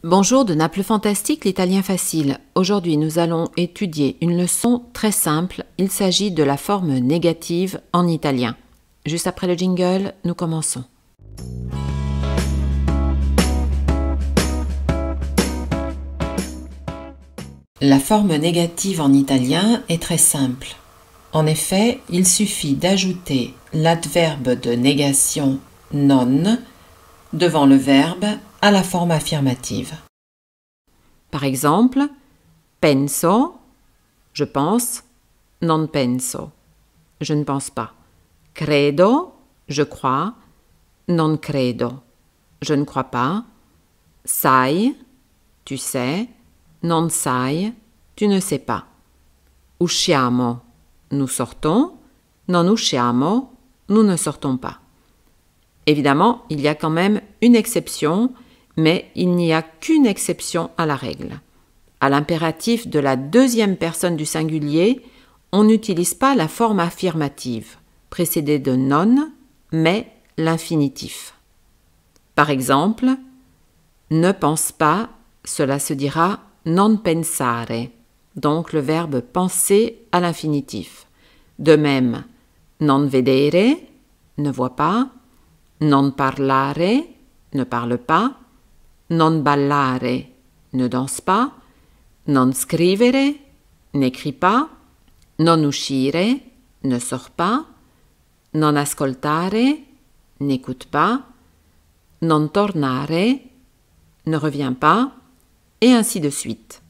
Bonjour de Naples Fantastique, l'italien facile. Aujourd'hui, nous allons étudier une leçon très simple. Il s'agit de la forme négative en italien. Juste après le jingle, nous commençons. La forme négative en italien est très simple. En effet, il suffit d'ajouter l'adverbe de négation non devant le verbe à la forme affirmative. Par exemple, penso, je pense, non penso, je ne pense pas. Credo, je crois, non credo, je ne crois pas. Sai, tu sais, non sai, tu ne sais pas. Usciamo, nous sortons, non usciamo, nous ne sortons pas. Évidemment, il y a quand même une exception, mais il n'y a qu'une exception à la règle. À l'impératif de la deuxième personne du singulier, on n'utilise pas la forme affirmative, précédée de non, mais l'infinitif. Par exemple, ne pense pas, cela se dira non pensare, donc le verbe penser à l'infinitif. De même, non vedere, ne voit pas, non parlare, ne parle pas, non ballare, ne danse pas, non scrivere, n'écrit pas, non uscire, ne sort pas, non ascoltare, n'écoute pas, non tornare, ne revient pas, et ainsi de suite.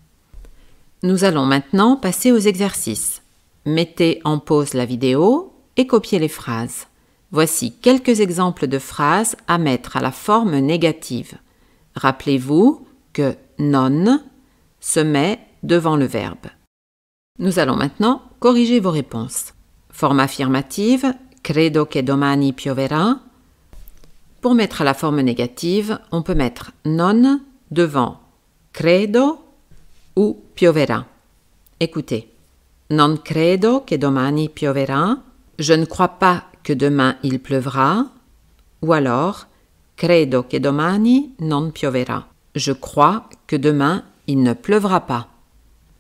Nous allons maintenant passer aux exercices. Mettez en pause la vidéo et copiez les phrases. Voici quelques exemples de phrases à mettre à la forme négative. Rappelez-vous que non se met devant le verbe. Nous allons maintenant corriger vos réponses. Forme affirmative, credo che domani pioverà. Pour mettre à la forme négative, on peut mettre non devant credo ou pioverà. Écoutez. Non credo che domani pioverà. Je ne crois pas que demain il pleuvra. Ou alors, credo che domani non pioverà. Je crois que demain il ne pleuvra pas.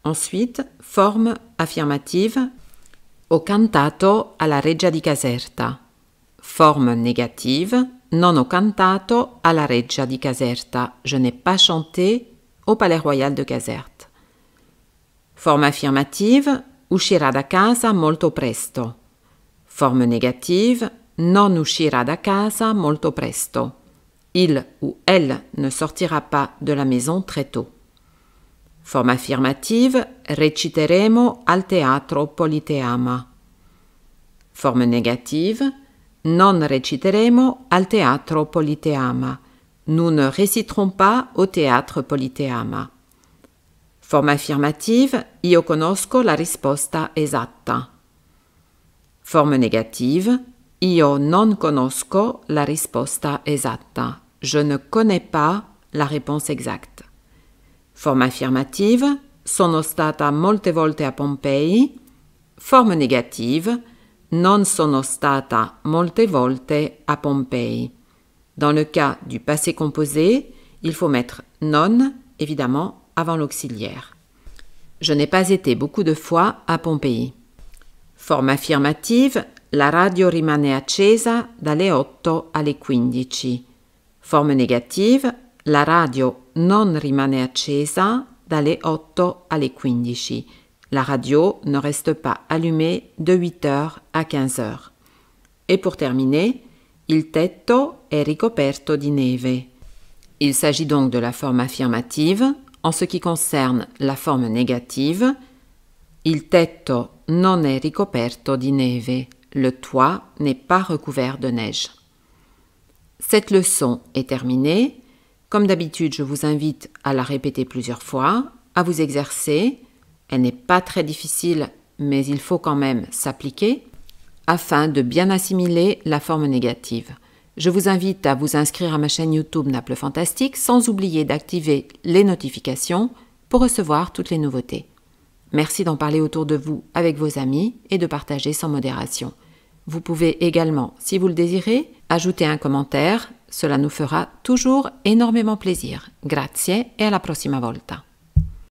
Ensuite, forme affirmative. Ho cantato alla Reggia di Caserta. Forme négative. Non ho cantato alla Reggia di Caserta. Je n'ai pas chanté au Palais Royal de Caserte. Forme affirmative. Uscirà da casa molto presto. Forme négative. Non uscirà da casa molto presto. Il ou elle ne sortira pas de la maison très tôt. Forme affirmative. Reciteremo al Teatro Politeama. Forme négative. Non reciteremo al Teatro Politeama. Nous ne réciterons pas au Théâtre Politeama. Forme affirmative. Io conosco la risposta esatta. Forme négative. Io non conosco la risposta esatta. Je ne connais pas la réponse exacte. Forme affirmative. Sono stata molte volte a Pompei. Forme négative. Non sono stata molte volte a Pompei. Dans le cas du passé composé, il faut mettre non, évidemment, avant l'auxiliaire. Je n'ai pas été beaucoup de fois à Pompei. Forme affirmative. La radio rimane accesa dalle 8 alle 15. Forme négative. La radio non rimane accesa dalle 8 alle 15. La radio ne reste pas allumée de 8h à 15h. Et pour terminer, il tetto è ricoperto di neve. Il s'agit donc de la forme affirmative. En ce qui concerne la forme négative, il tetto non è ricoperto di neve. Le toit n'est pas recouvert de neige. Cette leçon est terminée. Comme d'habitude, je vous invite à la répéter plusieurs fois, à vous exercer. Elle n'est pas très difficile, mais il faut quand même s'appliquer afin de bien assimiler la forme négative. Je vous invite à vous inscrire à ma chaîne YouTube Naples Fantastique sans oublier d'activer les notifications pour recevoir toutes les nouveautés. Merci d'en parler autour de vous avec vos amis et de partager sans modération. Vous pouvez également, si vous le désirez, ajouter un commentaire Cela nous fera toujours énormément plaisir. Grazie e alla prossima volta.